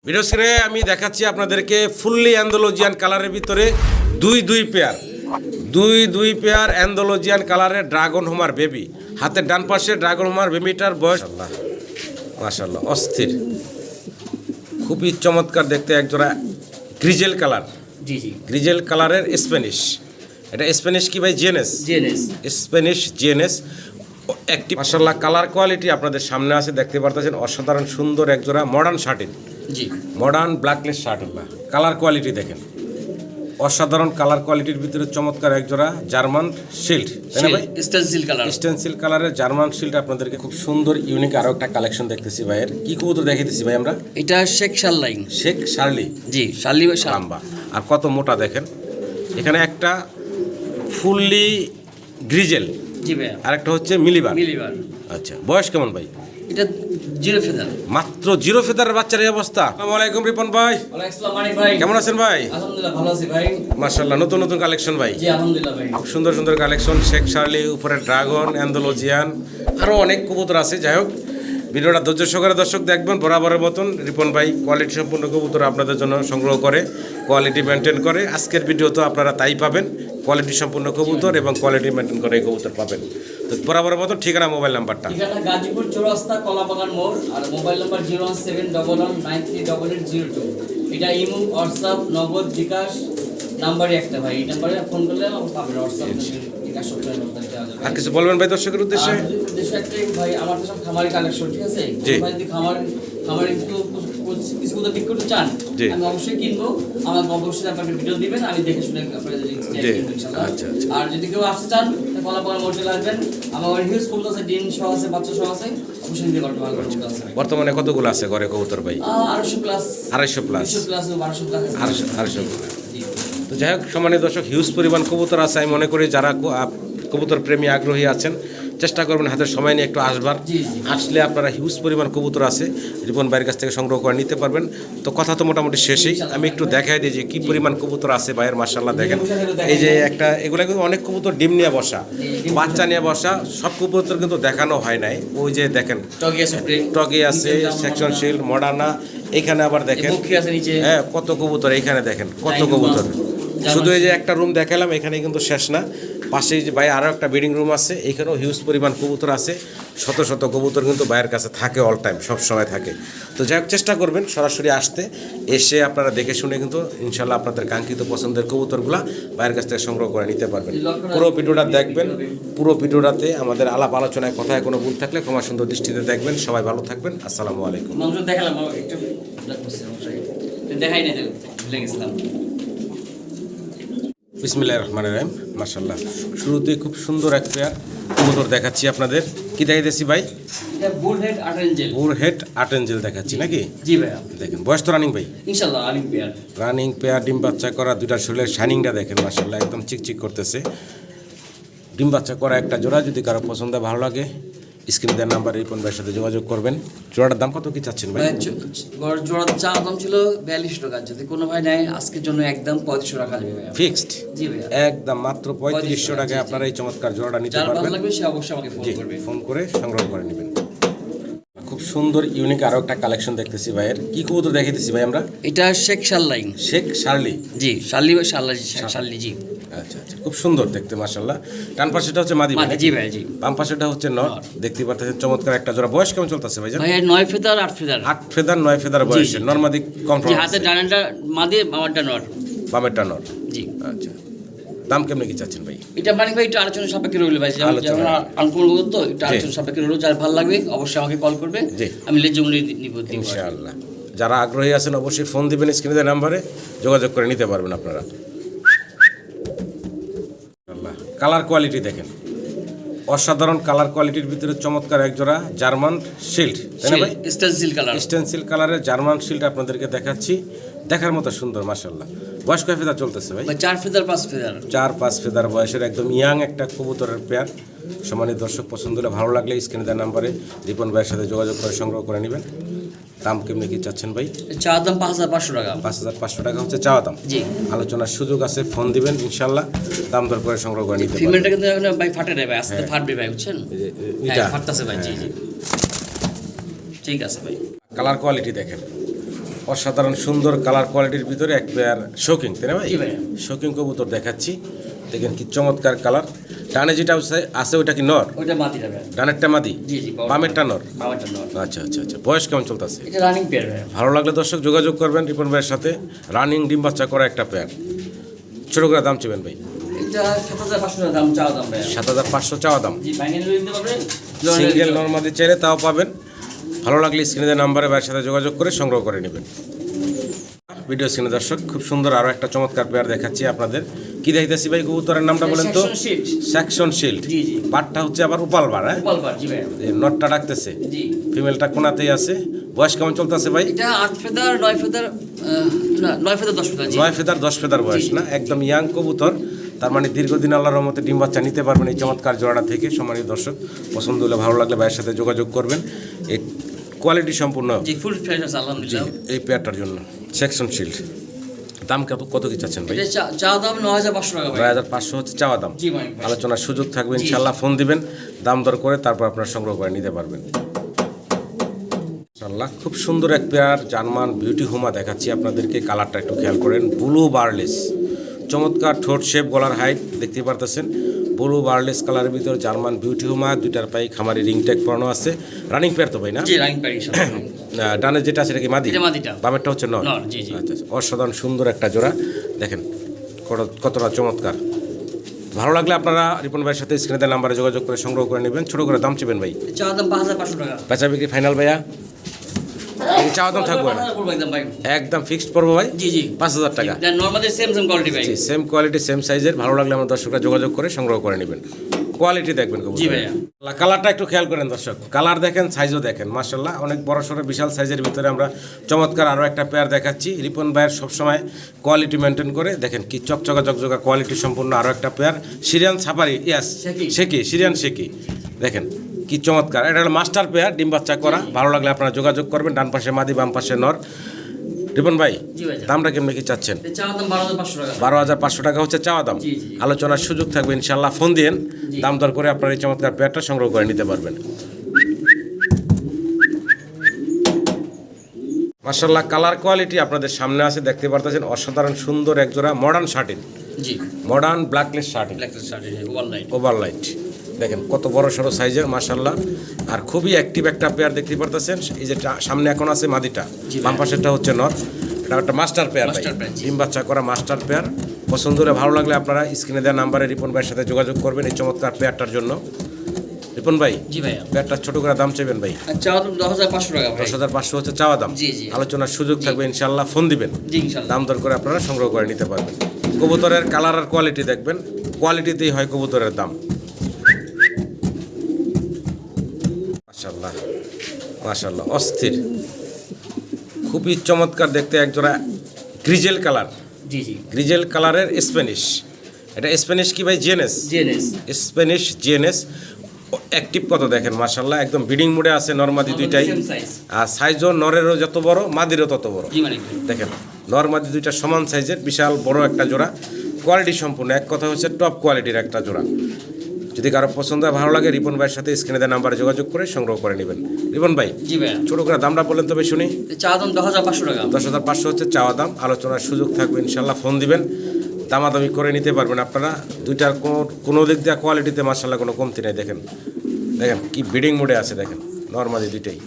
Video স্ক্রিনে আমি দেখাচ্ছি আপনাদেরকে ফুললি অ্যান্ডালুজিয়ান কালারের ভিতরে দুই পেয়ার অ্যান্ডালুজিয়ান কালারের ড্রাগন হোমার বেবি। হাতের ডান পাশে ড্রাগন হোমার বেবিটার বয়স মাশাআল্লাহ অস্থির, খুবই চমৎকার দেখতে। একজোড়া গ্রিজেল কালার, গ্রিজেল কালারের স্প্যানিশ। এটা স্প্যানিশ কি ভাই? GNS, Spanish GNS. একটি মাশাআল্লাহ কালার কোয়ালিটি আপনাদের সামনে আছে, দেখতে পারতেছেন। অসাধারণ সুন্দর একজোড়া মডার্ন শার্টিন, মডার্ন ব্ল্যাকলেস শার্টিন। কালার কোয়ালিটি দেখেন, অসাধারণ কালার কোয়ালিটির ভিতরে চমৎকার একজোড়া জার্মান শিল্ড, তাই না ভাই? স্টেনসিল কালারের জার্মান শিল্ড আপনাদেরকে খুব সুন্দর ইউনিক আরো একটা কালেকশন দেখতেছি ভাইয়ের। কি কবুতর দেখাইতেছি ভাই আমরা? এটা শেখ শার্লি, শেখ শার্লি। জি, শার্লি বা লাম্বা আর কত মোটা দেখেন। এখানে একটা ফুললি গ্রিজেল, জি ভাই, আর একটা হচ্ছে মিলিবার। আচ্ছা, বয়স কেমন ভাই? এটা জিরো ফেদার, মাত্র জিরো ফেদারের বাচ্চার এই অবস্থা। আসসালামু আলাইকুম রিপন ভাই। ওয়ালাইকুম আসসালাম মানিক ভাই, কেমন আছেন ভাই? আলহামদুলিল্লাহ ভালো আছি ভাই। মাশাআল্লাহ নতুন নতুন কালেকশন ভাই। জি আলহামদুলিল্লাহ ভাই, খুব সুন্দর সুন্দর কালেকশন। শেখ শার্লি, উপরে ড্রাগন, অ্যান্ডালুজিয়ান, আরও অনেক কবুতর আছে। যাই হোক, ভিডিওটা ধৈর্য সহকারে দর্শক দেখবেন। বরাবরের মতন রিপন ভাই কোয়ালিটি সম্পূর্ণ কবুতর আপনাদের জন্য সংগ্রহ করে, কোয়ালিটি মেনটেন করে। আজকের ভিডিও তো আপনারা তাই পাবেন, কোয়ালিটি সম্পূর্ণ কবুতর এবং কোয়ালিটি মেনটেন করে এই কবুতর পাবেন। তো বরাবরের মতন ঠিকানা, মোবাইল নাম্বারটা। ঠিকানা গাজীপুর চৌরাস্তা কলাবাগান মোড়, আর মোবাইল নাম্বার 01711930002। এটা ইমো, হোয়াটসঅ্যাপ, নগদ, বিকাশ নাম্বারই একটা ভাই। এই নাম্বারে ফোন করলে পাবেন হোয়াটসঅ্যাপ, বিকাশ সব আর কিছু বলবেন ভাই দর্শকের উদ্দেশ্যে? উদ্দেশ্য একটাই ভাই, আমার তো সব খামারি কালেকশন, ঠিক আছে? ভাই যদি খামারে কিছু বিক্রি করতে চান, আমি অবশ্যই কিনবো। আমার অবশ্যই আপনাকে ভিডিও দিবেন, আমি দেখে শুনে আপনাদের ইনশাআল্লাহ। আর যদি কেউ আসতে চান কলাপাড়া মোড়ে আসবেন। আমার হিউজ কবুতর আছে, ডিম সহ আছে, বাচ্চা সহ আছে, অবশ্যই নিতে পারবেন। ভালো কবুতর আছে। বর্তমানে কতগুলো আছে ঘরে কবুতর ভাই? 250 প্লাস, 250 প্লাস, 1200 প্লাস, 250 প্লাস। তো যাই হোক, সম্মানিত দর্শক, হিউজ পরিমাণ কবুতর আছে। আমি মনে করি যারা কবুতর প্রেমী আগ্রহী আছেন, চেষ্টা করবেন হাতের সময় নিয়ে একটু আসবার। আসলে আপনারা হিউজ পরিমাণ কবুতর আছে, রিপন ভাইয়ের কাছ থেকে সংগ্রহ করে নিতে পারবেন। তো কথা তো মোটামুটি শেষেই, আমি একটু দেখাই দিই যে কী পরিমাণ কবুতর আছে ভাইয়ের। মাশাআল্লাহ দেখেন, এই যে একটা, এগুলো কিন্তু অনেক কবুতর ডিম নিয়ে বসা, বাচ্চা নিয়ে বসা। সব কবুতর কিন্তু দেখানো হয় নাই। ওই যে দেখেন টগি আছে, সেকশন শিল্ড, মডার্না। এইখানে আবার দেখেন হ্যাঁ কত কবুতর, এইখানে দেখেন কত কবুতর। শুধু এই যে একটা রুম দেখালাম, এখানে কিন্তু শেষ না। পাশেই যে ভাই আরও একটা ব্রিডিং রুম আছে, এইখানেও হিউজ পরিমাণ কবুতর আছে। শত শত কবুতর কিন্তু ভাইয়ের কাছে থাকে, অল টাইম, সব সময় থাকে। তো যাই হোক, চেষ্টা করবেন সরাসরি আসতে, এসে আপনারা দেখে শুনে কিন্তু ইনশাল্লাহ আপনাদের কাঙ্ক্ষিত পছন্দের কবুতরগুলো ভাইয়ের কাছ থেকে সংগ্রহ করে নিতে পারবেন। পুরো ভিডিওটা দেখবেন, পুরো ভিডিওটাতে আমাদের আলাপ আলোচনায় কথায় কোনো ভুল থাকলে ক্ষমা সুন্দর দৃষ্টিতে দেখবেন। সবাই ভালো থাকবেন, আসসালামু আলাইকুম। বিসমিল্লাহির রহমানির রহিম। মাশাআল্লাহ, শুরুতেই খুব সুন্দর এক পেয়ার কবুতর দেখাচ্ছি আপনাদের। কি দেখাইতেছি ভাই? এটা বুরহেড আর্টেঞ্জেল দেখাচ্ছি নাকি? জি ভাই, দেখেন বয়স তো রানিং ভাই, ইনশাআল্লাহ রানিং পেয়ার, ডিম বাচ্চা করা, দুইটা শরীরের শাইনিংটা দেখেন মাশাআল্লাহ, একদম চিকচিক করতেছে। ডিম বাচ্চা করা একটা জোড়া। যদি কারো পছন্দ ভালো লাগে, স্ক্রিনে দেওয়ার নাম্বারে রিপন ভাইয়ের সাথে যোগাযোগ করবেন। জোড়াটার দাম কত কি চাচ্ছেন ভাই? জোড়ার চা দাম ছিল 42 টাকা। যদি কোনো ভাই নেয়, আজকের জন্য একদম 3500 টাকা দেবে ভাই, ফিক্সড। জি ভাই, একদম মাত্র 3500 টাকায় আপনারা এই চমৎকার জোড়াটা নিতে পারবেন। যার ভালো লাগবে সে অবশ্যই আমাকে ফোন করবে, ফোন করে সংগ্রহ করে নেবেন। খুব সুন্দর ইউনিক আরো একটা কালেকশন দেখতেছি ভাইয়ের। কি কবুতর দেখাইতেছি ভাই আমরা? এটা শেখ শার্লি, শেখ শার্লি। জি, শার্লি বা শার্লি। জি, আচ্ছা আচ্ছা, খুব সুন্দর দেখতে মাশাআল্লাহ। ডান পাশেটা হচ্ছে মাদি ভাই? জি ভাই, জি। বাম পাশেটা হচ্ছে নর। দেখতে পাচ্ছেন চমৎকার একটা জোড়া। বয়স কেমন চলতেছে ভাই? ভাই 9 ফেদার 8 ফেদার, 8 ফেদার 9 ফেদার বয়সে নর মাদি কনফার্ম। জি, হাতে ডানাটা মাদি, বামারটা নর। বামেরটা নর, জি। আচ্ছা, দাম কেমনে কি চাচ্ছেন ভাই? এটা মানে ভাই একটু আলোচনা সাপেক্ষে রইল ভাই, যেমন আনকমন বলতো তো, একটু আলোচনা সাপেক্ষে রইল। যার ভালো লাগবে অবশ্যই আমাকে কল করবে, আমি লেজমুলি নিব ইনশাআল্লাহ। যারা আগ্রহী আছেন অবশ্যই ফোন দিবেন, স্ক্রিনে দেওয়া নাম্বারে যোগাযোগ করে নিতে পারবেন আপনারা। কালার কোয়ালিটি দেখেন, অসাধারণ কালার কোয়ালিটির ভিতরে চমৎকার একজোড়া জার্মান শিল্ড, তাই না ভাই? স্টেনসিল কালারের জার্মান শিল্ড আপনাদেরকে দেখাচ্ছি। দেখার মতো সুন্দর মাশাআল্লাহ। বয়স কয় ফেদার চলতেছে ভাই? 4 ফেদার 5 ফেদার, 4-5 ফেদার বয়সের একদম ইয়াং একটা কবুতরের পেয়ার। সম্মানিত দর্শক, পছন্দ হলে ভালো লাগলে স্ক্রিনে দেওয়া নাম্বারে রিপন ভাইয়ের সাথে যোগাযোগ করে সংগ্রহ করে নেবেন। দাম কেমনি কি চাচ্ছেন ভাই? চা দাম 5500 টাকা। 5500 টাকা হচ্ছে চাওয়া দাম। জি, আলোচনার সুযোগ আছে, ফোন দিবেন ইনশাআল্লাহ, দাম দর করে সংগ্রহ করে নিতে পারবেন। ফিমেলটা কিন্তু এখন ভাই ফাটে না ভাই, আস্তে ফাটবে ভাই, বুঝছেন? এটা ফাটতাছে ভাই। জি জি, ঠিক আছে ভাই। কালার কোয়ালিটি দেখেন, অসাধারণ সুন্দর কালার কোয়ালিটির ভিতরে এক পেয়ার শোকিং, তাই না ভাই? জি ভাইয়া। শোকিং কবুতর দেখাচ্ছি, দেখেন কি চমৎকার কালার। ডানে যেটা আছে ওটা কি নর? ওইটা মাটিটা ভাইয়া। ডানেরটা মাদি, জি জি, বামেরটা নর। বামেরটা নর। আচ্ছা আচ্ছা আচ্ছা, বয়স কেমন চলতেছে? এটা রানিং পেয়ার ভাইয়া। ভালো লাগলে দর্শক যোগাযোগ করবেন রিপন ভাইয়ের সাথে। রানিং ডিম বাচ্চা করা একটা পেয়ার। ছোটো করে দাম চেবেন ভাই? এটা 7500 টাকা দাম, চাওয়া দাম ভাইয়া। 7500 চাওয়া দাম। জি, ফাইনালি নিতে পারবেন। সিঙ্গেল নর্মাদি চাইলে তাও পাবেন। ভালো লাগলে স্ক্রিনে নাম্বারে ভাইয়ের সাথে যোগাযোগ করে সংগ্রহ করে নেবেন। ভিডিও স্ক্রিনে দর্শক খুব সুন্দর আরও একটা চমৎকার পেয়ার দেখাচ্ছি আপনাদের। কি দেখাইতেছি ভাই কবুতরের নামটা বলেন তো? Section shield। Section shield. জি জি। পাটটা হচ্ছে আবার উপাল বার, হ্যাঁ? গোপাল বার, জি ভাইয়া। নটটা ডাকতেছে, জি। ফিমেলটা কোনাতেই আছে। বয়স কেমন চলতেছে ভাই? এটা 8 ফেদার 9 ফেদার, না 9 ফেদার 10 ফেদার, জি। 9 ফেদার 10 ফেদার বয়স না, একদম ইয়াং কবুতর। তার মানে দীর্ঘদিন আল্লাহর রহমতে ডিম বাচ্চা নিতে পারবেন এই চমৎকার জোড়াটা থেকে। সম্মানিত দর্শক, পছন্দ হলে ভালো লাগলে ভাইয়ের সাথে যোগাযোগ করবেন। এই কোয়ালিটি সম্পূর্ণ জি, ফুল ফ্রেশ আছে আলহামদুলিল্লাহ। এই পেয়ারটার জন্য সেকশন শিল্ড। দাম কত কি চাচ্ছেন ভাই? এটা চাওয়া দাম 9500 টাকা ভাই। 9500 হচ্ছে চাওয়া দাম। জি ভাই। আলোচনার সুযোগ থাকবে ইনশাল্লাহ। ফোন দিবেন, দাম দর করে তারপর আপনার সংগ্রহ করে নিতে পারবেন ইনশাল্লাহ। খুব সুন্দর এক পেয়ার জার্মান বিউটি হোমা দেখাচ্ছি আপনাদেরকে। কালারটা একটু খেয়াল করেন, ব্লু বার্লেস, চমৎকার ঠোঁট শেপ, গলার হাইট দেখতে পারতেছেন। ব্লু বার্লেস কালারের ভিতর জার্মান বিউটি হোমা, দুইটার পায়ে খামারি রিং ট্যাগ পরানো আছে। রানিং পেয়ার তো ভাই না? জি, রানিং পেয়ার ইনশাআল্লাহ। ডানে যেটা আছে এটা কি মাদি? এটা মাদিটা। বামেরটা হচ্ছে নর। নর, জি জি। আচ্ছা, অসাধারণ সুন্দর একটা জোড়া। দেখেন কতটা চমৎকার। ভালো লাগলে আপনারা রিপন ভাইয়ের সাথে স্ক্রিনে নাম্বারে যোগাযোগ করে সংগ্রহ করে নেবেন। ছোটো করে দাম চেবেন ভাই? চাওয়া দাম 5500 টাকা। বেচা বিক্রি ফাইনাল ভাইয়া? চাওয়া দাম থাকবে না, 5000 পড়বে একদম ভাই। একদম ফিক্সড পড়বো ভাই। জি জি, 5000 টাকা। নরমালি সেম কোয়ালিটি ভাই। জি, সেম কোয়ালিটি সেম সাইজের। ভালো লাগলে আমার দর্শকরা যোগাযোগ করে সংগ্রহ করে নেবেন। কোয়ালিটি দেখবেন কবুতর। জি ভাইয়া। কালারটা একটু খেয়াল করেন দর্শক, কালার দেখেন, সাইজও দেখেন। মাশাআল্লাহ, অনেক বড় সড়ো বিশাল সাইজের ভিতরে আমরা চমৎকার আরও একটা পেয়ার দেখাচ্ছি। রিপন ভাইয়ের সবসময় কোয়ালিটি মেনটেন করে। দেখেন কি চকচকা জকজকা কোয়ালিটি সম্পূর্ণ আরও একটা পেয়ার। সিরিয়ান ছাপারি, ইয়াস শেকি, সিরিয়ান শেকি। দেখেন কি চমৎকার। এটা হলো মাস্টার পেয়ার, ডিম বাচ্চা করা। ভালো লাগলে আপনারা যোগাযোগ করবেন। ডান পাশে মাদি, বাম পাশে নর। রিপন ভাই, জি ভাই। দামটা কেমনি কি চাচ্ছেন? চাওয়া দাম 12500 টাকা। 12500 টাকা হচ্ছে চাওয়া দাম। জি, জি। আলোচনার সুযোগ থাকবে ইনশাল্লাহ। ফোন দিন, জি। দাম দর করে আপনার এই চমৎকার পেয়ারটা সংগ্রহ করে নিতে পারবেন। মাশাআল্লাহ, কালার কোয়ালিটি আপনাদের সামনে আছে, দেখতে পারতেছেন। অসাধারণ সুন্দর এক জোড়া মডার্ন শার্টিন, জি। মডার্ন ব্ল্যাকলেস শার্টিন, ব্ল্যাক শার্ট, ওভারলাইট। ওভারলাইট। দেখেন কত বড় সড়ো সাইজের, মাশাআল্লাহ। আর খুবই অ্যাক্টিভ একটা পেয়ার দেখতে পারতেছেন। এই যে সামনে এখন আছে মাদিটা, জি ভাই। বাম পাশেরটা হচ্ছে নর। এটা একটা মাস্টার পেয়ার ভাই, মাস্টার পেয়ার, জি। ডিম বাচ্চা করা মাস্টার পেয়ার। পছন্দ হলে ভালো লাগলে আপনারা স্ক্রিনে দেওয়া নাম্বারে রিপন ভাইয়ের সাথে যোগাযোগ করবেন এই চমৎকার পেয়ারটার জন্য। রিপন ভাই, জি ভাইয়া। পেয়ারটা ছোট করে দাম চাইবেন ভাই? চাওয়া দাম 10500 টাকা ভাই। 10500 হচ্ছে চাওয়া দাম। জি, জি। আলোচনার সুযোগ থাকবে ইনশাআল্লাহ। ফোন দিবেন, জি ইনশাআল্লাহ। দাম দর করে আপনারা সংগ্রহ করে নিতে পারবেন। কবুতরের কালার আর কোয়ালিটি দেখবেন, কোয়ালিটিতেই হয় কবুতরের দাম। মাশাআল্লাহ, মাশাআল্লাহ, অস্থির, খুবই চমৎকার দেখতে একজোড়া গ্রিজেল কালার। জি জি। গ্রিজেল কালারের স্প্যানিশ। এটা স্প্যানিশ কি ভাই? GNS. GNS. Spanish GNS. Active কত দেখেন, মাশাআল্লাহ, একদম ব্রিডিং মোডে আছে। নরমাদি দুইটাই, সেম সাইজ। আর সাইজও নরেরও যত বড়, মাদিরও তত বড়। জি মানে দেখেন নরমাদি দুইটা সমান সাইজের, বিশাল বড় একটা জোড়া। কোয়ালিটি সম্পূর্ণ, এক কথা হচ্ছে টপ কোয়ালিটির একটা জোড়া। যদি কারো পছন্দ হয়, ভালো লাগে, রিপন ভাইয়ের সাথে স্ক্রিনে দেওয়া নাম্বারে যোগাযোগ করে সংগ্রহ করে নেবেন। রিপন ভাই, জি ভাইয়া। ছোটো করে দামটা বলেন তবে শুনি? চাওয়া দাম 10500 টাকা। 10500 হচ্ছে চাওয়া দাম। আলোচনার সুযোগ থাকবে ইনশাল্লাহ। ফোন দিবেন, দামাদামি করে নিতে পারবেন আপনারা। দুইটার কোনো দিক দিয়ে কোয়ালিটিতে মাশাআল্লাহ কোনো কমতি নেই। দেখেন দেখেন কি ব্রিডিং মোডে আছে, দেখেন নরমালি দুইটাই।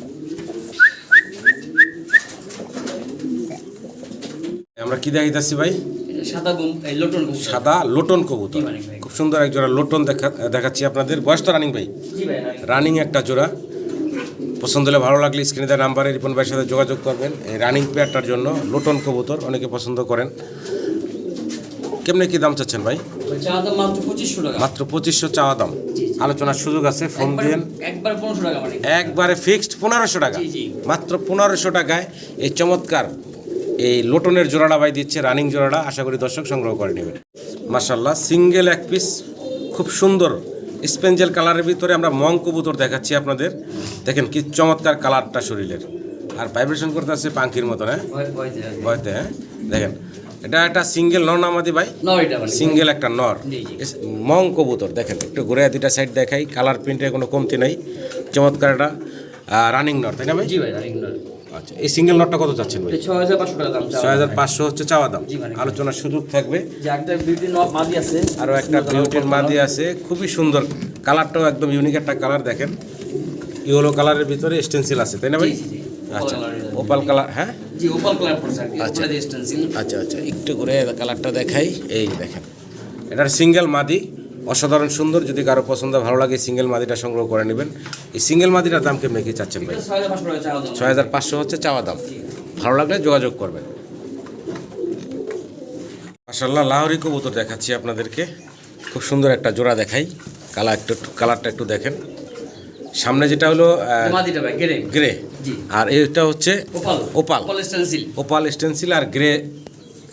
আমরা কি দেখাইতেছি ভাই? সাদা লোটন কবুতর। সাদা লোটন কবুতর, জি ভাই, ভাই। খুব সুন্দর এক জোড়া লোটন দেখাচ্ছি আপনাদের। বয়স তো রানিং ভাই? জি ভাই। রানিং একটা জোড়া। পছন্দ হলে ভালো লাগলে স্ক্রিনে দেওয়া নাম্বারে রিপন ভাইয়ের সাথে যোগাযোগ করবেন এই রানিং পেয়ারটার জন্য। লোটন কবুতর অনেকে পছন্দ করেন। কেমনে কি দাম চাচ্ছেন ভাই? চাওয়া দাম মাত্র 2500 টাকা। মাত্র 2500 চাওয়া দাম। আলোচনার সুযোগ আছে, ফোন দিন। একবার 1500 টাকা মানে। একবারে ফিক্সড 1500 টাকা। জি, জি। মাত্র 1500 টাকায় এই চমৎকার এই লোটনের জোড়াটা ভাই দিচ্ছে, রানিং জোড়াটা। আশা করি দর্শক সংগ্রহ করে নেবেন। মাশাআল্লাহ, সিঙ্গেল এক পিস, খুব সুন্দর স্পেঞ্জেল কালারের ভিতরে আমরা মং কবুতর দেখাচ্ছি আপনাদের। দেখেন কি চমৎকার কালারটা শরীরের, আর ভাইব্রেশন করতে আছে পাঙ্কির মতন। হ্যাঁ, ভয়তে। হ্যাঁ, দেখেন এটা একটা সিঙ্গেল নর নামাদি ভাই? নর, এটা মানে সিঙ্গেল একটা নর জি, জি। মং কবুতর। দেখেন একটু ঘুরে দুইটা সাইড দেখাই, কালার প্রিন্টের কোনো কমতি নাই। চমৎকার একটা রানিং নর, তাই না ভাই? জি ভাই, রানিং নর। আচ্ছা, এই সিঙ্গেল নটটা কত চাচ্ছেন ভাই? 6500 টাকা দাম। 6500 হচ্ছে চাওয়া দাম। জি, মানে। আলোচনার সুযোগ থাকবে। যে একটা বিউটি নট মাদি আছে, আরও একটা বিউটির মাদি আছে, খুবই সুন্দর, কালারটাও একদম ইউনিক একটা কালার দেখেন, ইয়েলো কালারের ভিতরে স্টেন্সিল আছে, তাই না ভাই? জি, জি, জি। আচ্ছা, ওপাল কালার, হ্যাঁ জি, ওপাল কালার পড়ছে আর কি, আচ্ছা। উপরে দিয়ে স্টেনসিল। আচ্ছা আচ্ছা, একটু করে কালারটা দেখাই, এই দেখেন, এটার সিঙ্গেল মাদি অসাধারণ সুন্দর। যদি কারো পছন্দ ভালো লাগে সিঙ্গেল মাদিটা সংগ্রহ করে নেবেন। এই সিঙ্গেল মাদিটার দাম কেমন কি চাচ্ছেন ভাই? 6500 টাকা চাওয়া দাম। 6500 হচ্ছে চাওয়া দাম। ভালো লাগলে যোগাযোগ করবেন। মাশাআল্লাহ, লাহোরি কবুতর দেখাচ্ছি আপনাদেরকে, খুব সুন্দর একটা জোড়া দেখাই। কালারটা একটু দেখেন। সামনে যেটা হলো মাদিটা ভাই গ্রে। গ্রে, জি। আর এটা হচ্ছে opal. Opal opal stencil. Opal stencil আর গ্রে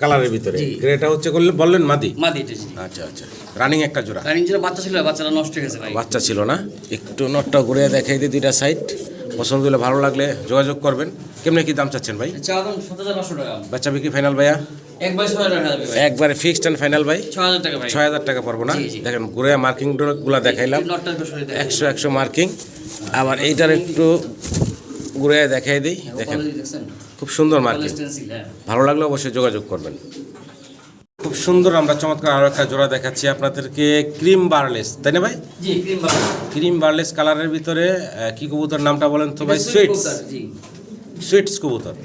কালারের ভিতরে। জি। গ্রেটা হচ্ছে বললেন মাদি। মাদিটা জি। আচ্ছা আচ্ছা, রানিং একটা জোড়া। আর ইঞ্জিনের বাচ্চা ছিল, বাচ্চাটা নষ্ট হয়ে গেছে ভাই। বাচ্চা ছিল না, একটু নটটা ঘুরে দেখাই দিই দুইটা সাইড। পছন্দ হলে ভালো লাগলে যোগাযোগ করবেন। কেমনে কি দাম চাচ্ছেন ভাই? চাওয়া দাম 7500 টাকা। বাচ্চা বিক্রি ফাইনাল ভাইয়া? একবার 6000 টাকা হবে ভাই। একবারে ফিক্সড এন্ড ফাইনাল ভাই? 6000 টাকা ভাই। 6000 টাকা পড়বো না? জি, জি। দেখেন ঘুরে মার্কিং গুলা দেখাইলাম, নটটা একটু সরিয়ে দেন। 100 মার্কিং। আবার এইটার একটু ঘুরে দেখাই দিই, দেখেন ওপাল দেখছেন? খুব সুন্দর ওপাল মার্কিং। স্টেনসিল, হ্যাঁ। ভালো লাগলে অবশ্যই যোগাযোগ করবেন। খুব সুন্দর, আমরা চমৎকার আরও একটা জোড়া দেখাচ্ছি আপনাদেরকে, ক্রিম বার্লেস, তাই না ভাই? জি, ক্রিম বাটার। ক্রিম বার্লেস কালারের ভিতরে কি কবুতর নামটা বলেন তো ভাই? এটা সুইটস। কবুতর, জি। সুইটস কবুতর,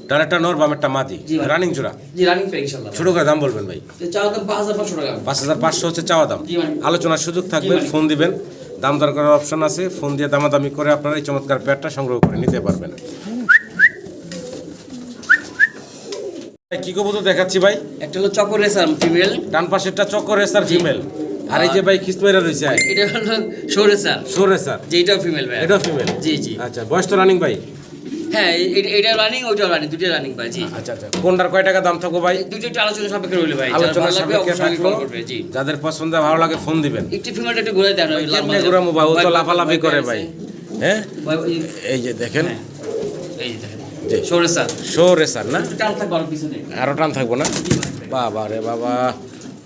তার একটা নর বাম একটা মাদি, জি ভাই। রানিং জোড়া। জি, রানিং পে ইনশাআল্লাহ। ছোট করে দাম বলবেন ভাই? চাওয়া দাম 5500 টাকা। 5500 হচ্ছে চাওয়া দাম। জি ভাই। আলোচনার সুযোগ থাকবে, জি ভাই। ফোন দিবেন, দাম দর করার অপশন আছে, ফোন দিয়ে দামাদামি করে আপনারা এই চমৎকার পেয়ারটা সংগ্রহ করে নিতে পারবেন। কি কবুতর দেখাচ্ছি ভাই? একটা হলো চকর রেসার ফিমেল। ডান পাশেরটা চক্কর রেসার ফিমেল, আর এই যে ভাই খিস্মেরা রয়েছে এটা হলো শো রেসার, শো রেসার, যে এটাও ফিমেল ভাই। এটাও ফিমেল। জি জি। আচ্ছা, বয়স তো রানিং ভাই? হ্যাঁ, এটা রানিং, ওইটাও রানিং, দুটোই রানিং ভাই। জি। আচ্ছা আচ্ছা, কোনটার কয় টাকা দাম থাকবো ভাই? দুটো একটু আলোচনা সাপেক্ষে রইল ভাই। যারা আলোচনার ভালো লাগবে সাপেক্ষে অবশ্যই থাকলো, কল করবে। জি। যাদের পছন্দ ভালো লাগে ফোন দিবেন। একটু ফিমেলটা একটু ঘুরে দেন। ওই কেমনে ঘুরামো ভাই, ও তো লাফালাফি করে ভাই। হ্যাঁ, এই যে দেখেন, এই যে দেখেন, জি। শো রেসার। শো রেসার না? একটু টান থাকবে আরো পিছনে। আরও টান থাকবো না? জি ভাই। বাবা রে বাবা,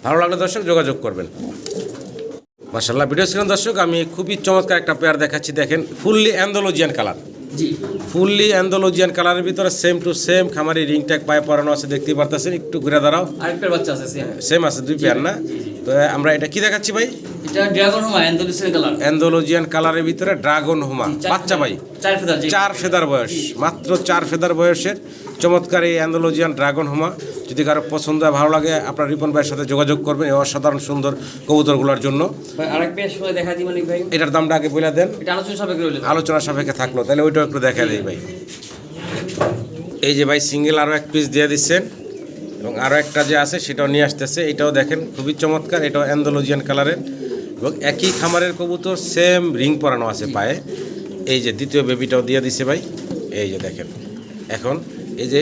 ভালো লাগলে দর্শক যোগাযোগ করবেন। মাশাআল্লাহ, ভিডিও স্ক্রিন দর্শক আমি খুবই চমৎকার একটা পেয়ার দেখাচ্ছি, দেখেন ফুললি অ্যান্ডালুজিয়ান কালার। জি। ফুললি অ্যান্ডালুজিয়ান কালারের ভিতরে সেম টু সেম খামারি রিং ট্যাগ পায়ে পরানো আছে, দেখতেই পারতেছেন। একটু ঘুরে দাঁড়াও, আরেকটা বাচ্চা আছে সেম। সেম আছে, দুই পেয়ার না? জি, জি। তো আমরা এটা কি দেখাচ্ছি ভাই? এটা ড্রাগন হোমা অ্যান্ডালুসিয়ান কালার। অ্যান্ডালুজিয়ান কালারের ভিতরে ড্রাগন হোমা বাচ্চা ভাই, 4 ফেদার। জি। 4 ফেদার বয়স, মাত্র 4 ফেদার বয়সের চমৎকার এই অ্যান্ডালুজিয়ান ড্রাগন হোমা। যদি কারো পছন্দ হয় ভালো লাগে, আপনার রিপন ভাইয়ের সাথে যোগাযোগ করবেন এই অসাধারণ সুন্দর কবুতরগুলোর জন্য। ভাই আরেক পেশ করে দেখা দিই মানিক ভাই। এটার দামটা আগে বলে দেন। এটা আলোচনা সাপেক্ষে রইল। আলোচনা সাপেক্ষে থাকলো, তাহলে ওইটাও একটু দেখা দেয় ভাই। এই যে ভাই সিঙ্গেল আরও এক পিস দিয়ে দিচ্ছেন, এবং আরও একটা যে আছে সেটাও নিয়ে আসতেছে। এটাও দেখেন খুবই চমৎকার, এটাও অ্যান্ডালুজিয়ান কালারের, এবং একই খামারের কবুতর, সেম রিং পরানো আছে পায়ে। এই যে দ্বিতীয় বেবিটাও দিয়ে দিছে ভাই, এই যে দেখেন। এখন এই যে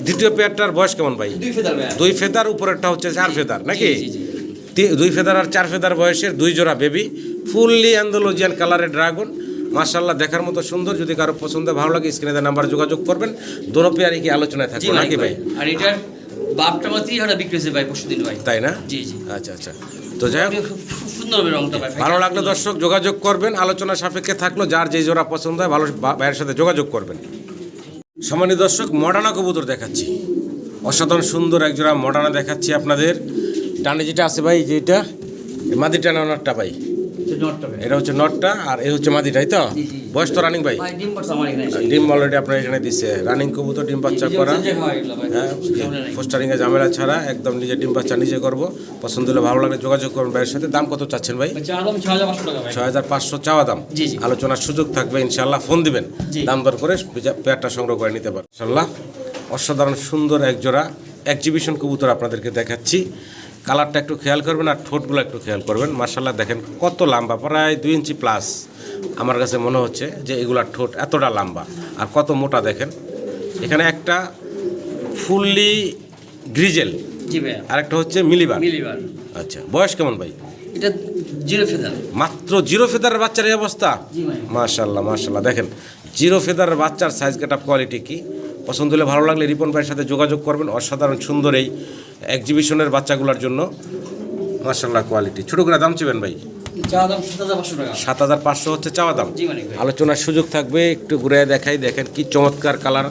দ্বিতীয় পেয়ারটার বয়স কেমন ভাই? 2 ফেদার ভাই। 2 ফেদার, উপরেরটা হচ্ছে 4 ফেদার নাকি? জি, জি, 2 ফেদার আর 4 ফেদার বয়সের 2 জোড়া বেবি, ফুললি অ্যান্ডালুজিয়ান কালারের ড্রাগন। মাশাআল্লাহ, দেখার মতো সুন্দর। যদি কারো পছন্দ ভালো লাগে স্ক্রিনে দেওয়া নাম্বার যোগাযোগ করবেন। দোনো পেয়ারই কি আলোচনায় জি থাকবে নাকি ভাই? আর এটার বাপটা মাত্র 30 বিক্রি হয়েছে ভাই পরশুদিন ভাই। তাই না? জি জি। আচ্ছা আচ্ছা, তো যাই হোক, খুব সুন্দর হবে রংটা ভাই। ভালো লাগলে দর্শক যোগাযোগ করবেন। আলোচনা সাপেক্ষে থাকলো, যার যে জোড়া পছন্দ হয় ভালো ভাইয়ের সাথে যোগাযোগ করবেন। সম্মানিত দর্শক, মডার্না কবুতর দেখাচ্ছি, অসাধারণ সুন্দর এক জোড়া মডার্না দেখাচ্ছি আপনাদের। ডানে যেটা আছে ভাই, যেটা মাদিটা না নটটা ভাই? এটা হচ্ছে নটটা, আর এই হচ্ছে মাদিটাই তো? জি, জি। বয়স তো রানিং ভাই? ভাই ডিম পাড়ছে আমার এখানে এসে। ডিম অলরেডি আপনার এখানে দিচ্ছে, রানিং কবুতর, ডিম বাচ্চা করা। যে হয় এগুলো ভাই। হ্যাঁ, ঝামেলা নাই। ফোস্টারিংয়ে ঝামেলা ছাড়া একদম নিজে ডিম বাচ্চা নিজে করবো। পছন্দ হলে ভালো লাগলে যোগাযোগ করুন ভাইয়ের সাথে। দাম কত চাচ্ছেন ভাই? ভাই চাওয়া দাম 6500 টাকা ভাই। 6500 চাওয়া দাম। জি, জি। আলোচনার সুযোগ থাকবে ইনশাল্লাহ, ফোন দিবেন, জি। দাম দর করে পেয়ারটা সংগ্রহ করে নিতে পারেন ইনশাল্লাহ। অসাধারণ সুন্দর এক জোড়া এক্সিবিশন কবুতর আপনাদেরকে দেখাচ্ছি। কালারটা একটু খেয়াল করবেন, আর ঠোঁটগুলো একটু খেয়াল করবেন। মাশাআল্লাহ, দেখেন কত লম্বা, প্রায় 2 ইঞ্চি প্লাস। আমার কাছে মনে হচ্ছে যে এগুলার ঠোঁট এতটা লম্বা, আর কত মোটা দেখেন। এখানে একটা ফুললি গ্রিজেল, জি ভাই। আর একটা হচ্ছে মিলিবার। মিলিবার। আচ্ছা, বয়স কেমন ভাই? এটা 0 ফেদার। মাত্র 0 ফেদারের বাচ্চার এই অবস্থা? জি ভাই। মাশাআল্লাহ মাশাআল্লাহ, দেখেন 0 ফেদারের বাচ্চার সাইজ গেট আপ কোয়ালিটি কি। পছন্দ হলে ভালো লাগলে রিপন ভাইয়ের সাথে যোগাযোগ করবেন। অসাধারণ সুন্দর এই এক্সিবিশনের বাচ্চাগুলোর জন্য মাশাআল্লাহ কোয়ালিটি। ছোটো করে দাম চেবেন ভাই? চাওয়া দাম 7,500 টাকা। 7,500 হচ্ছে চাওয়া দাম। জি মানিক ভাই। আলোচনার সুযোগ থাকবে, একটু ঘুরে দেখাই। দেখেন কি চমৎকার কালার,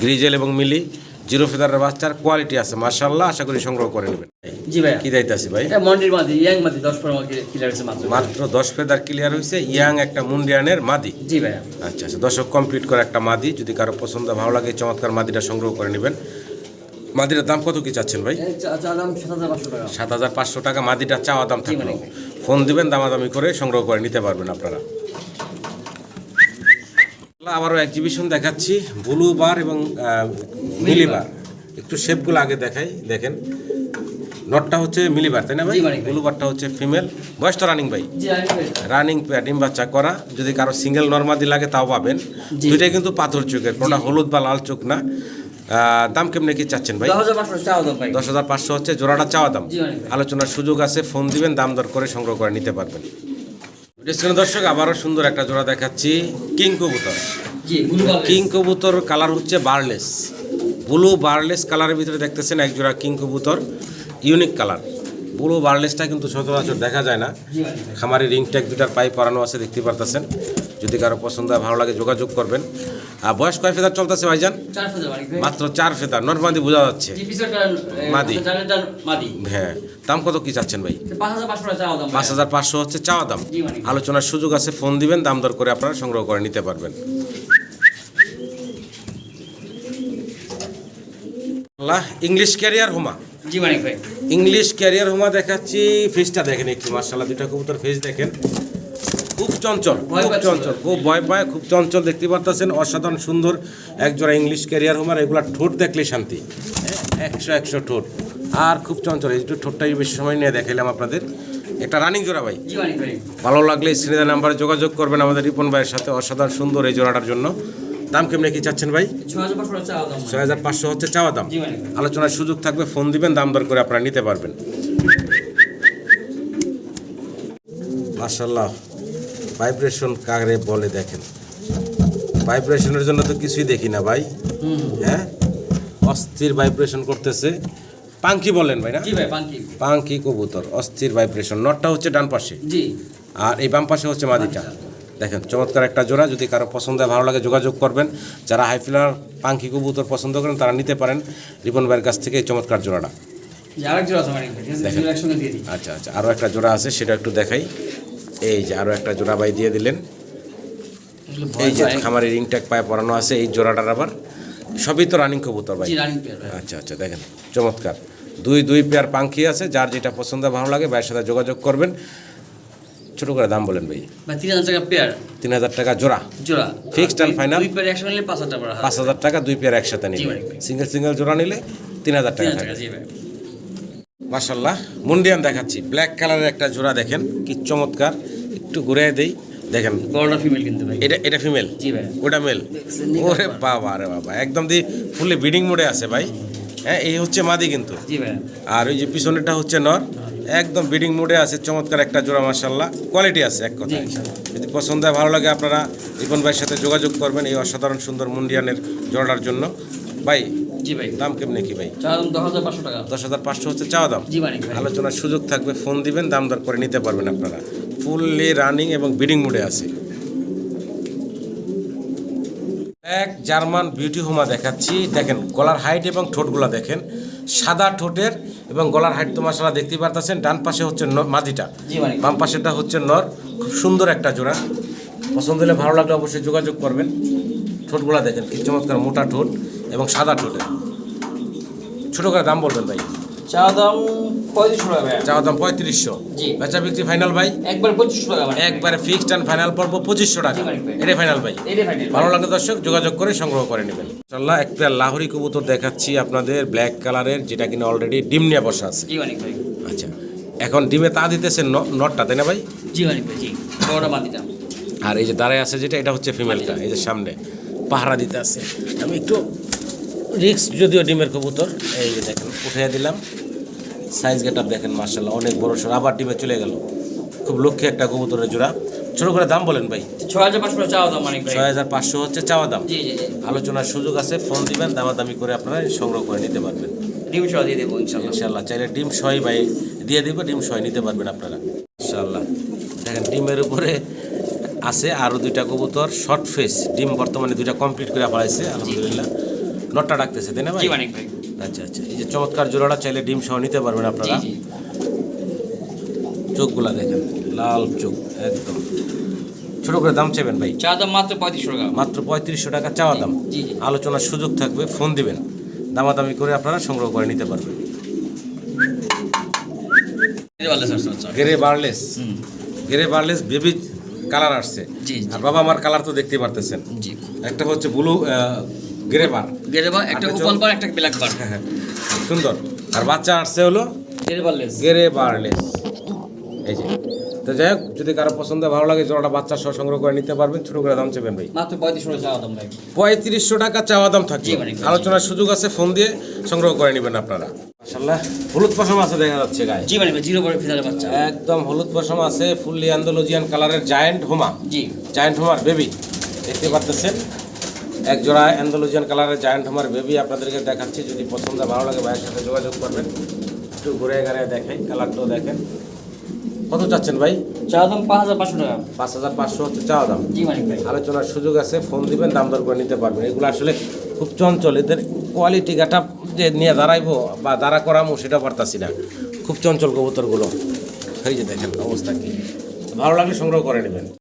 গ্রিজেল এবং মিলি, জিরো ফেদারের বাচ্চার কোয়ালিটি আছে মাশাআল্লাহ। আশা করি সংগ্রহ করে নেবেন। জি ভাই। কি দাইতাছি ভাই? এটা মন্ডির মাদি, ইয়াং মাদি 10 পর ক্লিয়ার হয়েছে মাত্র। মাত্র 10 ফেদার ক্লিয়ার হয়েছে, ইয়াং একটা মুন্ডিয়ানের মাদি। জি ভাই। আচ্ছা আচ্ছা, দর্শক কমপ্লিট করে একটা মাদি। যদি কারো পছন্দ ভালো লাগে চমৎকার মাদিটা সংগ্রহ করে নেবেন। মাদিটার দাম কত কি চাচ্ছেন ভাই? চাওয়া দাম 7,500 টাকা। 7,500 টাকা মাদিটা চাওয়া দাম থাকলো। জি, ফোন দিবেন, দামাদামি করে সংগ্রহ করে নিতে পারবেন আপনারা। আবারও এক্সিবিশন দেখাচ্ছি, ব্লু বার এবং মিলি বার। একটু শেপগুলো আগে দেখাই। দেখেন নটটা হচ্ছে মিলি বার, তাই না ভাই? জি, ভাই। ব্লু বারটা হচ্ছে ফিমেল। বয়স তো রানিং ভাই? জি মানিক ভাই। রানিং ডিম বাচ্চা করা। যদি কারো সিঙ্গেল নর্মাদি লাগে তাও পাবেন। জি। দুইটাই কিন্তু পাথর চোখের, কোনটা হলুদ বা লাল চোখ না। দাম কেমনে কি চাচ্ছেন ভাই? 10,500 চাওয়া দাম ভাই। 10,500 হচ্ছে জোড়াটা চাওয়া দাম। জি মানিক ভাই। আলোচনার সুযোগ আছে, ফোন দিবেন, দাম দর করে সংগ্রহ করে নিতে পারবেন। স্ক্রিনে দর্শক আবারও সুন্দর একটা জোড়া দেখাচ্ছি, কিং কবুতর। জি ব্লু কালার। কিং কবুতর কালার হচ্ছে বারলেস, ব্লু বারলেস কালারের ভিতরে দেখতেছেন এক জোড়া কিং কবুতর, ইউনিক কালার। ব্লু বারলেসটা কিন্তু সচরাচর দেখা যায় না। জি মানিক ভাই। খামারি রিং ট্যাগ দুটার পাইপ পরানো আছে, দেখতে পারতেছেন। যদি কারো পছন্দ হয় ভালো লাগে যোগাযোগ করবেন। আর বয়স কয় ফেদার চলতেছে ভাইজান? 4 ফেদার মানিক ভাই। মাত্র 4 ফেদার, নর্মাদি বোঝা যাচ্ছে। জি পিছনটা মাদি। জানেনটা মাদি। হ্যাঁ, দাম কত কি চাচ্ছেন ভাই? 5,500 টাকা চাওয়া দাম ভাই। 5,500 হচ্ছে চাওয়া দাম। জি মানিক। আলোচনার সুযোগ আছে, ফোন দিবেন, দাম দর করে আপনারা সংগ্রহ করে নিতে পারবেন। ইংলিশ ক্যারিয়ার হুমা। জি মানিক ভাই। ইংলিশ ক্যারিয়ার হুমা দেখাচ্ছি। ফেসটা দেখেন একটু, মাশাআল্লাহ দুইটা কবুতর ফেস দেখেন, খুব চঞ্চল, ভয় খুব পাচ্ছে চঞ্চল, খুব ভয় পায়, খুব চঞ্চল। দেখতে পারতেছেন অসাধারণ সুন্দর এক জোড়া ইংলিশ ক্যারিয়ার হুমার। এগুলা ঠোঁট দেখলে শান্তি, 100 ঠোঁট, আর খুব চঞ্চল। এই দুটো ঠোঁটটাই বেশি সময় নিয়ে দেখাইলাম আপনাদের। একটা রানিং জোড়া ভাই। জি মানিক ভাই। ভালো লাগলে স্ক্রিনের নাম্বারে যোগাযোগ করবেন আমাদের রিপন ভাইয়ের সাথে। অসাধারণ সুন্দর এই জোড়াটার জন্য দাম কেমনে কি চাচ্ছেন ভাই? 6,500 টাকা চাওয়া দাম। 6,500 হচ্ছে চাওয়া দাম। জি মানিক ভাই। আলোচনার সুযোগ থাকবে, ফোন দিবেন, দাম দর করে আপনারা নিতে পারবেন। মাশাআল্লাহ, ভাইব্রেশন কারে বলে দেখেন। ভাইব্রেশনের জন্য তো কিছুই দেখি না ভাই। হ্যাঁ, অস্থির ভাইব্রেশন করতেছে। পাঙ্কি বলেন ভাই না? জি ভাই পাঙ্কি। পাঙ্কি কবুতর, অস্থির ভাইব্রেশন। নটটা হচ্ছে ডান পাশে, জি। আর এই বাম পাশে হচ্ছে মাদিটা। দেখেন চমৎকার একটা জোড়া। যদি কারো পছন্দ হয় ভালো লাগে যোগাযোগ করবেন। যারা হাইফ্লার পাঙ্কি কবুতর পছন্দ করেন তারা নিতে পারেন রিপন ভাইয়ের কাছ থেকে এই চমৎকার জোড়াটা। জি আরেক জোড়া আছে মানিক ভাই। ঠিক আছে, দেখেন। দুটো একসঙ্গে দিয়ে দিই। আচ্ছা আচ্ছা, আরও একটা জোড়া আছে, সেটা একটু দেখাই। এই যে আরও একটা জোড়া ভাই দিয়ে দিলেন। আসলে এই ভয় যে পায়। খামারি রিং ট্যাগ পায়ে পরানো আছে। এই জোড়াটার আবার সবই তো রানিং কবুতর ভাই। জি রানিং পেয়ার ভাই। আচ্ছা আচ্ছা, দেখেন চমৎকার দুই পেয়ার পাঙ্কি আছে। যার যেটা পছন্দ ভালো লাগে ভাইয়ের সাথে যোগাযোগ করবেন। ছোট করে দাম বলেন ভাই। ভাই 3,000 টাকা পেয়ার। 3,000 টাকা জোড়া, জোড়া। Fixed and final? দুই পেয়ার একসঙ্গে নিলে 5,000 টাকা। 5,000 টাকা। দুই পেয়ার একসাথে জি নিলে, ভাই, ভাই। সিঙ্গেল জোড়া নিলে 3,000 টাকা 3,000 থাকে। টাকা জি ভাই। মাশাআল্লাহ, মুন্ডিয়ান দেখাচ্ছি। ব্ল্যাক কালারের একটা জোড়া দেখেন কি চমৎকার। একটু ঘুরে দেই, দেখেন বড়টা ফিমেল কিন্তু ভাই। এটা ফিমেল, জি ভাই। ওটা মেল। দেখছেন, ওরে বাবা রে বাবা, একদম দি ফুললি ব্রিডিং মোডে আছে ভাই। হ্যাঁ, এই হচ্ছে মাদি কিন্তু। জি ভাই। আর ওই যে পিছনেরটা হচ্ছে নর, একদম ব্রিডিং মোডে আছে। চমৎকার একটা জোড়া মাশাআল্লাহ, কোয়ালিটি আছে এক কথায়। যদি পছন্দ হয় ভালো লাগে আপনারা রিপন ভাইয়ের সাথে যোগাযোগ করবেন এই অসাধারণ সুন্দর মুন্ডিয়ানের জোড়াটার জন্য। ভাই জি ভাই। দাম কেমনে কি ভাই? চাওয়া দাম 10,500 টাকা। 10,500 হচ্ছে চাওয়া দাম। জি মানিক ভাই। আলোচনার সুযোগ থাকবে, ফোন দিবেন, দাম দর করে নিতে পারবেন আপনারা। ফুললি রানিং এবং ব্রিডিং মোডে আছে। এক জার্মান বিউটি হোমা দেখাচ্ছি। দেখেন গলার হাইট এবং ঠোঁটগুলা দেখেন, সাদা ঠোঁটের এবং গলার হাইট তো মাশাআল্লাহ দেখতেই পারতেছেন। ডান পাশে হচ্ছে মাদিটা, জি মানিক। বাম পাশেটা হচ্ছে নর। খুব সুন্দর একটা জোড়া। পছন্দ হলে ভালো লাগলে অবশ্যই যোগাযোগ করবেন। ঠোঁটগুলা দেখেন কি চমৎকার, মোটা ঠোঁট এবং সাদা ঠোঁটের। ছোটো করে দাম বলবেন ভাই। চাওয়া দাম 3500 টাকা ভাই। চাওয়া দাম 3500। জি। বেচা বিক্রি ফাইনাল ভাই? একবার 2500 টাকা ভাই। একবারে ফিক্সড অ্যান্ড ফাইনাল পড়বো 2500 টাকা। জি মানিক ভাই। এটাই ফাইনাল ভাই। এইটা ফাইনাল। ভালো লাগে দর্শক যোগাযোগ করে সংগ্রহ করে নেবেন। ইনশাআল্লাহ এক পেয়ার লাহোরি কবুতর দেখাচ্ছি আপনাদের, ব্ল্যাক কালারের, যেটা কিনা অলরেডি ডিম নিয়ে বসা আছে। জি মানিক ভাই। আচ্ছা, এখন ডিমে তা দিতেছে নটটা, তাই না ভাই? জি মানিক ভাই। জি বড়টা মাদিটা। আর এই যে দাঁড়ায় আছে যেটা, এটা হচ্ছে ফিমেলটা। এই যে সামনে পাহারা দিতে আছে। আমি একটু রিক্স যদিও ডিমের কবুতর। এই যে দেখেন উঠিয়ে দিলাম, সাইজ গেটআপ দেখেন মাশাআল্লাহ, অনেক বড় সড়। আবার ডিমে চলে গেল। খুব লক্ষ্যে একটা কবুতরের জোড়া। ছোট করে দাম বলেন ভাই। 6,500 চাওয়া দাম মানিক ভাই। 6,500 হচ্ছে চাওয়া দাম। জি জি জি। আলোচনার সুযোগ আছে, ফোন দিবেন, দামাদামি করে আপনারা সংগ্রহ করে নিতে পারবেন ডিম সহ দিয়ে দেবো ইনশাআল্লাহ। ইনশাআল্লাহ। চাইলে ডিম সহ ভাই দিয়ে দিব, ডিম সহ নিতে পারবেন আপনারা ইনশাআল্লাহ। দেখেন ডিমের উপরে আছে আরও 2টা কবুতর শর্ট ফেস, ডিম বর্তমানে 2টা কমপ্লিট করে ফেলাইছে আলহামদুলিল্লাহ। নটটা ডাকতেছে তাই না ভাই? জি মানিক ভাই। আচ্ছা আচ্ছা, এই যে চমৎকার জোড়াটা চাইলে ডিম সহ নিতে পারবেন জি আপনারা। জি চোখগুলা দেখেন, লাল চোখ একদম। ছোট করে দাম চাইবেন ভাই? চা দাম মাত্র 3500 টাকা। মাত্র 3500 টাকা চাওয়া দাম। জি জি আলোচনার সুযোগ থাকবে, ফোন দিবেন, দামাদামি করে আপনারা সংগ্রহ করে নিতে পারবেন। গেরে বার্লেস, হুম গেরে বার্লেস বেবি কালার আসছে। জি জি আর বাবা আমার কালার তো দেখতে পারতেছেন, জি একটা হচ্ছে ব্লু গ্রে বার, গেরেবা একটা ওপেন বার একটা ব্ল্যাক বার। সুন্দর। আর বাচ্চা আসছে হলো গেরেবা লেস। গেরে বার্লেস, এই যে। তো যাই হোক, যদি কারো পছন্দ ভালো লাগে জোড়াটা বাচ্চা সহ সংগ্রহ করে নিতে পারবেন। ছোট করে দাম চাইবেন ভাই? মাত্র 3500 টাকা চা দাম ভাই। 3500 টাকা চাওয়া দাম থাকবে, জি, মানে আলোচনার সুযোগ আছে, ফোন দিয়ে সংগ্রহ করে নেবেন আপনারা। মাশাআল্লাহ, হলুদ পশম আছে দেখা যাচ্ছে গায়ে। জি মানে জিরো পরে ফিজারের বাচ্চা। একদম হলুদ পশম আছে, ফুললি অ্যান্ডালুজিয়ান কালারের জায়ান্ট হোমা, জি জায়ান্ট হোমার বেবি দেখতে পারতেছেন। এক জোড়া অ্যান্ডালুজিয়ান কালারের জায়ান্ট হোমার বেবি আপনাদেরকে দেখাচ্ছি। যদি পছন্দ ভালো লাগে ভাইয়ের সাথে যোগাযোগ করবেন। একটু ঘুরে ঘুরে দেখাই, কালারটাও দেখেন। কত চাচ্ছেন ভাই? চা দাম 5500 টাকা। 5500 হচ্ছে চাওয়া দাম। জি মানিক ভাই। আলোচনার সুযোগ আছে, ফোন দিবেন, দাম দর করে নিতে পারবেন। এগুলো আসলে খুব চঞ্চল, এদের কোয়ালিটি গাটা যে নিয়ে দাঁড়াইবো বা দাঁড়া করামো সেটা পারতাছি না, খুব চঞ্চল কবুতরগুলো। এই যে দেখেন অবস্থা কি, ভালো লাগলে সংগ্রহ করে নেবেন।